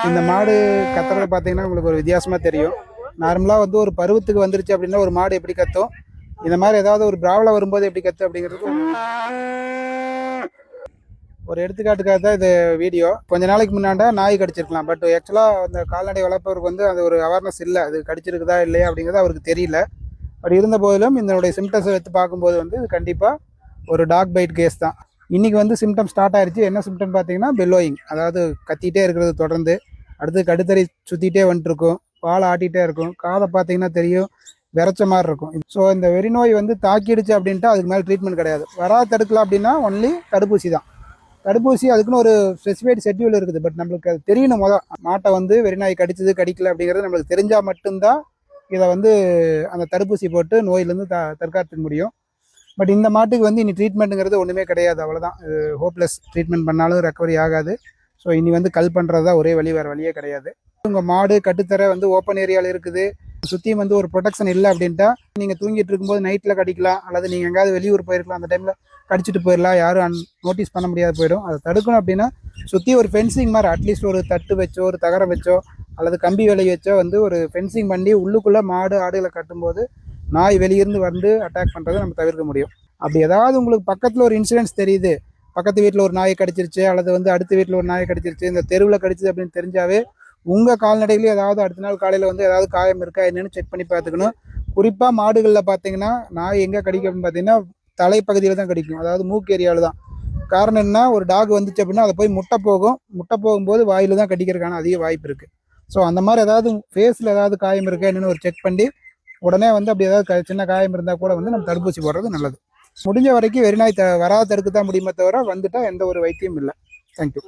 இந்த மாடு கத்துறத பார்த்தீங்கன்னா உங்களுக்கு ஒரு வித்தியாசமாக தெரியும். நார்மலாக வந்து ஒரு பருவத்துக்கு வந்துருச்சு அப்படின்னா ஒரு மாடு எப்படி கத்தும், இந்த மாதிரி ஏதாவது ஒரு பிராவலை வரும்போது எப்படி கத்து அப்படிங்கிறது ஒரு எடுத்துக்காட்டுக்காக தான் இது வீடியோ. கொஞ்ச நாளைக்கு முன்னாடி நாய் கடிச்சிருக்கலாம், பட் ஆக்சுவலாக அந்த கால்நடை வளர்ப்பவருக்கு வந்து அது ஒரு அவேர்னஸ் இல்லை, அது கடிச்சிருக்குதா இல்லையா அப்படிங்கிறது அவருக்கு தெரியல. பட் இருந்த போதிலும் இதனுடைய சிம்டம்ஸை எடுத்து பார்க்கும்போது வந்து இது கண்டிப்பாக ஒரு டாக் பைட் கேஸ் தான். இன்றைக்கி வந்து சிம்டம் ஸ்டார்ட் ஆயிடுச்சு. என்ன சிம்டம் பார்த்தீங்கன்னா பெல்லோயிங், அதாவது கத்திகிட்டே இருக்கிறது தொடர்ந்து. அடுத்து கடுத்தறி சுற்றிட்டே வந்துட்டுருக்கும், பால் ஆட்டிகிட்டே இருக்கும், காதை பார்த்தீங்கன்னா தெரியும் விரைச்ச மாதிரி இருக்கும். ஸோ இந்த வெறிநோய் வந்து தாக்கிடுச்சு அப்படின்ட்டு அதுக்கு மேலே ட்ரீட்மெண்ட் கிடையாது. வராது தடுக்கலாம் அப்படின்னா ஒன்லி தடுப்பூசி தான். தடுப்பூசி அதுக்குன்னு ஒரு ஸ்பெசிஃபைட் ஷெட்யூல் இருக்குது. பட் நம்மளுக்கு அது தெரியணும். மாட்டை வந்து வெறிநாய் கடிச்சது கடிக்கல அப்படிங்கிறது நம்மளுக்கு தெரிஞ்சால் மட்டும்தான் இதை வந்து அந்த தடுப்பூசி போட்டு நோயிலேருந்து தற்காத்துக்க முடியும். பட் இந்த மாட்டுக்கு வந்து இனி ட்ரீட்மெண்ட்டுங்கிறது ஒன்றுமே கிடையாது, அவ்வளோதான். ஹோப்லெஸ். ட்ரீட்மெண்ட் பண்ணாலும் ரெக்கவரி ஆகாது. ஸோ இனி வந்து கல் பண்ணுறது தான் ஒரே வழி, வேறு வழியே கிடையாது. உங்கள் மாடு கட்டுத்தர வந்து ஓப்பன் ஏரியாவில் இருக்குது, சுற்றியும் வந்து ஒரு ப்ரொடெக்ஷன் இல்லை அப்படின்ட்டா நீங்கள் தூங்கிட்டு இருக்கும்போது நைட்டில் கடிக்கலாம், அல்லது நீங்கள் எங்கேயாவது வெளியூர் போயிருக்கலாம், அந்த டைமில் கடிச்சிட்டு போயிடலாம், யாரும் நோட்டீஸ் பண்ண முடியாது போயிடும். அதை தடுக்கணும் அப்படின்னா சுற்றி ஒரு ஃபென்சிங் மாதிரி அட்லீஸ்ட் ஒரு தட்டு வச்சோ ஒரு தகரம் வச்சோ அல்லது கம்பி வேலை வச்சோ வந்து ஒரு ஃபென்சிங் பண்ணி உள்ளுக்குள்ளே மாடு ஆடுகளை கட்டும்போது நாய் வெளியிருந்து வந்து அட்டாக் பண்ணுறதை நம்ம தவிர்க்க முடியும். அப்படி ஏதாவது உங்களுக்கு பக்கத்தில் ஒரு இன்சிடென்ட்ஸ் தெரியுது, பக்கத்து வீட்டில் ஒரு நாயை கடிச்சிருச்சு அல்லது வந்து அடுத்த வீட்டில் ஒரு நாயை கடிச்சிருச்சு, இந்த தெருவில் கடிச்சிது அப்படின்னு தெரிஞ்சாவே உங்கள் கால்நடையிலேயே ஏதாவது அடுத்த நாள் காலையில் வந்து ஏதாவது காயம் இருக்கா என்னென்னு செக் பண்ணி பார்த்துக்கணும். குறிப்பாக மாடுகளில் பார்த்தீங்கன்னா நாய் எங்கே கடிக்கும் அப்படின்னு பார்த்தீங்கன்னா தலைப்பகுதியில் தான் கடிக்கும், அதாவது மூக்கு ஏரியாவில் தான். காரணம் என்ன, ஒரு டாக் வந்துச்சு அப்படின்னா அதை போய் முட்டை போகும்போது வாயில் தான் கடிக்கிறதுக்கான அதிக வாய்ப்பு இருக்குது. ஸோ அந்த மாதிரி ஏதாவது ஃபேஸில் ஏதாவது காயம் இருக்கா என்னென்னு ஒரு செக் பண்ணி உடனே வந்து அப்படி ஏதாவது சின்ன காயம் இருந்தால் கூட வந்து நம்ம தடுப்பூசி போடுறது நல்லது. முடிஞ்ச வரைக்கும் வெறிநாய் வராத தடுக்க தான் முடியுமே தவிர வந்துட்டால் எந்த ஒரு வைத்தியம் இல்லை. தேங்க்யூ.